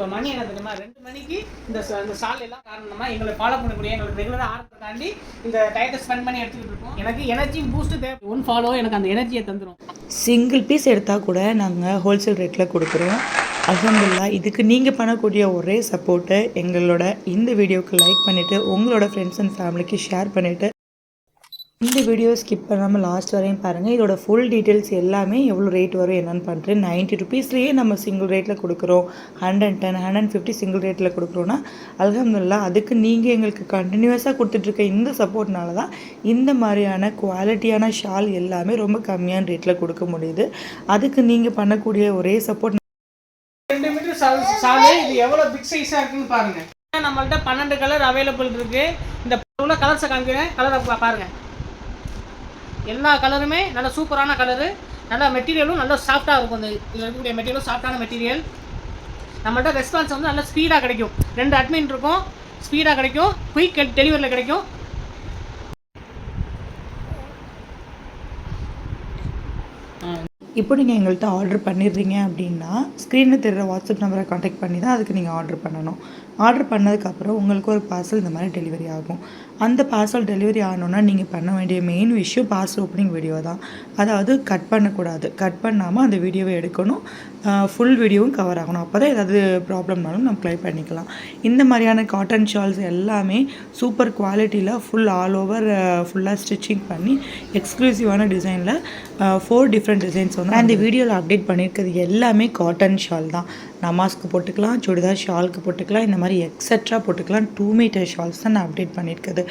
இப்போ மணி என்ன தெரியுமா 2 மணிக்கு இந்த சால் எல்லாம் காரணமா எங்களை ஃபாலோ பண்ணக்கூடிய எங்களுக்கு ரெகுலராக ஆர்டர் தாண்டி இந்த டயத்தை ஸ்பெண்ட் பண்ணி எடுத்துக்கிட்டு இருக்கோம். எனக்கு எனர்ஜி பூஸ்ட் தேவை. ஒன் ஃபாலோ எனக்கு அந்த எனர்ஜியை தந்துடும். சிங்கிள் பீஸ் எடுத்தால் கூட நாங்கள் ஹோல்சேல் ரேட்டில் கொடுக்குறோம். அல்ஹம்துலில்லாஹ். இதுக்கு நீங்கள் பண்ணக்கூடிய ஒரே சப்போர்ட்டு எங்களோட இந்த வீடியோவுக்கு லைக் பண்ணிவிட்டு உங்களோட ஃப்ரெண்ட்ஸ் அண்ட் ஃபேமிலிக்கு ஷேர் பண்ணிவிட்டு இந்த வீடியோ ஸ்கிப் பண்ணாமல் லாஸ்ட் வரையும் பாருங்கள். இதோட ஃபுல் டீட்டெயில்ஸ் எல்லாமே எவ்வளோ ரேட் வரும் என்னென்னு பண்ணுறேன். 90 ருபீஸ்லேயே நம்ம சிங்கிள் ரேட்டில் கொடுக்குறோம். 110 150 சிங்கிள் ரேட்டில் கொடுக்குறோன்னா அல்ஹம்துலில்லாஹ். அதுக்கு நீங்கள் எங்களுக்கு கண்டினியூஸாக கொடுத்துட்ருக்க இந்த சப்போர்ட்னால தான் இந்த மாதிரியான குவாலிட்டியான ஷால் எல்லாமே ரொம்ப கம்மியான ரேட்டில் கொடுக்க முடியுது. அதுக்கு நீங்கள் பண்ணக்கூடிய ஒரே சப்போர்ட் 2 மீட்டர் சாலே இது எவ்வளோ பிக் சைஸாக இருக்குன்னு பாருங்கள். நம்மள்ட்ட 12 கலர் அவைலபிள் இருக்குது. இந்த உள்ள கலர்ஸை காமிக்கிறேன். கலரை பாருங்கள். எல்லா கலருமே நல்ல சூப்பரான கலரு. நல்ல மெட்டீரியலும் நல்ல சாஃப்டாக இருக்கும். இந்த இதில் இருக்கக்கூடிய மெட்டீரியலும் சாஃப்டான மெட்டீரியல். நம்மள்ட்ட ரெஸ்பான்ஸ் வந்து நல்லா ஸ்பீடாக கிடைக்கும். 2 அட்மின் இருக்கும். ஸ்பீடாக கிடைக்கும். குயிக் டெலிவரியில் கிடைக்கும். இப்போ நீங்கள் எங்கள்கிட்ட ஆர்டர் பண்ணிடுறீங்க அப்படின்னா ஸ்க்ரீனில் தெரிகிற வாட்ஸ்அப் நம்பரை காண்டாக்ட் பண்ணி தான் அதுக்கு நீங்கள் ஆர்டர் பண்ணணும். ஆர்டர் பண்ணதுக்கப்புறம் உங்களுக்கு ஒரு பார்சல் இந்த மாதிரி டெலிவரி ஆகும். அந்த பார்சல் டெலிவரி ஆகணுன்னா நீங்கள் பண்ண வேண்டிய மெயின் விஷயம் பார்சல் ஓப்பனிங் வீடியோ தான். அதாவது கட் பண்ணக்கூடாது. கட் பண்ணாமல் அந்த வீடியோவை எடுக்கணும். ஃபுல் வீடியோவும் கவர் ஆகணும். அப்போ தான் ஏதாவது ப்ராப்ளம்னாலும் நம்ம க்ளைம் பண்ணிக்கலாம். இந்த மாதிரியான காட்டன் ஷால்ஸ் எல்லாமே சூப்பர் குவாலிட்டியில் ஃபுல் ஆல் ஓவர் ஃபுல்லாக ஸ்டிச்சிங் பண்ணி எக்ஸ்க்ளூசிவான டிசைனில் 4 டிஃப்ரெண்ட் டிசைன்ஸ் வந்து அந்த வீடியோவில் அப்டேட் பண்ணியிருக்கிறது எல்லாமே காட்டன் ஷால் தான். நமாஸ்க்கு போட்டுக்கலாம், சுடிதார் ஷாலுக்கு போட்டுக்கலாம், இந்த மாதிரி எக்ஸட்ரா போட்டுக்கலாம். 2 மீட்டர் ஷால்ஸ் தான் நான் அப்டேட் பண்ணியிருக்குது.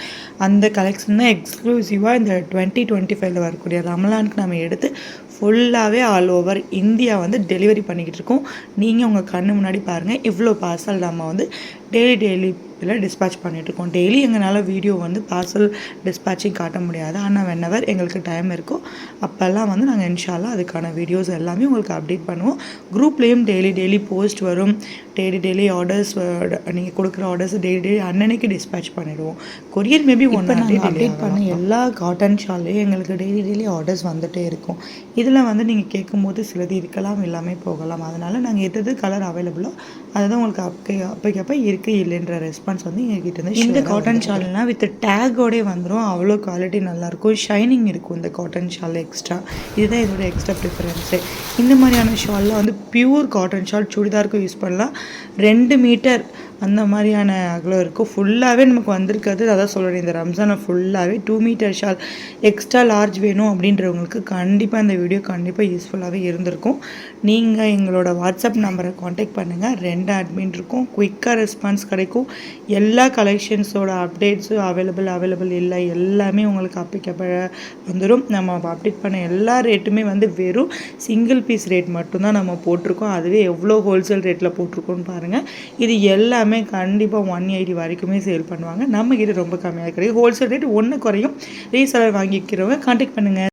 அந்த கலெக்ஷன் தான் எக்ஸ்க்ளூசிவாக இந்த 2025 வரக்கூடிய ரமலானுக்கு நம்ம எடுத்து ஃபுல்லாகவே ஆல் ஓவர் இந்தியா வந்து டெலிவரி பண்ணிக்கிட்டு இருக்கோம். நீங்கள் உங்கள் கண்ணு முன்னாடி பாருங்கள். இவ்வளோ பார்சல் நம்ம வந்து டெய்லி டிஸ்பேட்ச் பண்ணிகிட்ருக்கோம். டெய்லி எங்களால் வீடியோ வந்து பார்சல் டிஸ்பேட்சிங் காட்ட முடியாது. ஆனால் வென்னவர் எங்களுக்கு டைம் இருக்கோ அப்போல்லாம் வந்து நாங்கள் இன்ஷால்லா அதுக்கான வீடியோஸ் எல்லாமே உங்களுக்கு அப்டேட் பண்ணுவோம். குரூப்லேயும் டெய்லி போஸ்ட் வரும். டெய்லி ஆர்டர்ஸ் நீங்கள் கொடுக்குற ஆர்டர்ஸ் டெய்லி அன்னன்னைக்கு டிஸ்பேட்ச் பண்ணிவிடுவோம். கொரியர் மேபி நாங்கள் அப்டேட் பண்ண எல்லா காட்டன் ஷால்லையும் எங்களுக்கு டெய்லி ஆர்டர்ஸ் வந்துகிட்டே இருக்கும். இதில் வந்து நீங்கள் கேட்கும்போது சிலது இருக்கலாம் இல்லாமல் போகலாம். அதனால் நாங்கள் எது கலர் அவைலபிளோ அதை தான் உங்களுக்கு அப்போக்கப்போ இருக்குது இல்லைன்ற ரெஸ்பான்ஸ் வந்து எங்ககிட்ட இருந்து. இந்த காட்டன் ஷால்னால் வித் டேக்கோடே வந்துடும். அவ்வளோ குவாலிட்டி நல்லாயிருக்கும். ஷைனிங் இருக்கும் இந்த காட்டன் ஷால் எக்ஸ்ட்ரா. இதுதான் இதோட எக்ஸ்ட்ரா ப்ரிஃபரன்ஸு. இந்த மாதிரியான ஷாலில் வந்து பியூர் காட்டன் ஷால் சுடிதாருக்கும் யூஸ் பண்ணலாம். 2 மீட்டர் அந்த மாதிரியான அகலம் இருக்கும். ஃபுல்லாகவே நமக்கு வந்திருக்காது. அதான் சொல்கிறேன், இந்த ரம்ஜானை ஃபுல்லாகவே 2 மீட்டர் ஷால் எக்ஸ்ட்ரா லார்ஜ் வேணும் அப்படின்றவங்களுக்கு கண்டிப்பாக இந்த வீடியோ கண்டிப்பாக யூஸ்ஃபுல்லாகவே இருந்திருக்கும். நீங்கள் எங்களோட வாட்ஸ்அப் நம்பரை காண்டாக்ட் பண்ணுங்கள். 2 அட்மின் இருக்கும். குயிக்காக ரெஸ்பான்ஸ் கிடைக்கும். எல்லா கலெக்ஷன்ஸோட அப்டேட்ஸும் அவைலபிள் இல்லை எல்லாமே உங்களுக்கு அப்போ வந்துடும். நம்ம அப்டேட் பண்ண எல்லா ரேட்டுமே வந்து வெறும் சிங்கிள் பீஸ் ரேட் மட்டும்தான் நம்ம போட்டிருக்கோம். அதுவே எவ்வளோ ஹோல்சேல் ரேட்டில் போட்டிருக்கோன்னு பாருங்கள். இது எல்லாமே கண்டிப்பாக 180 வரைக்குமே சேல் பண்ணுவாங்க. நம்ம கிட்ட ரொம்ப கம்மியாக கிடையாது. ஹோல்சேல் ரேட் 1 குறையும். ரீசெலர் வாங்கிக்கிறவங்க காண்டாக்ட் பண்ணுங்கள்.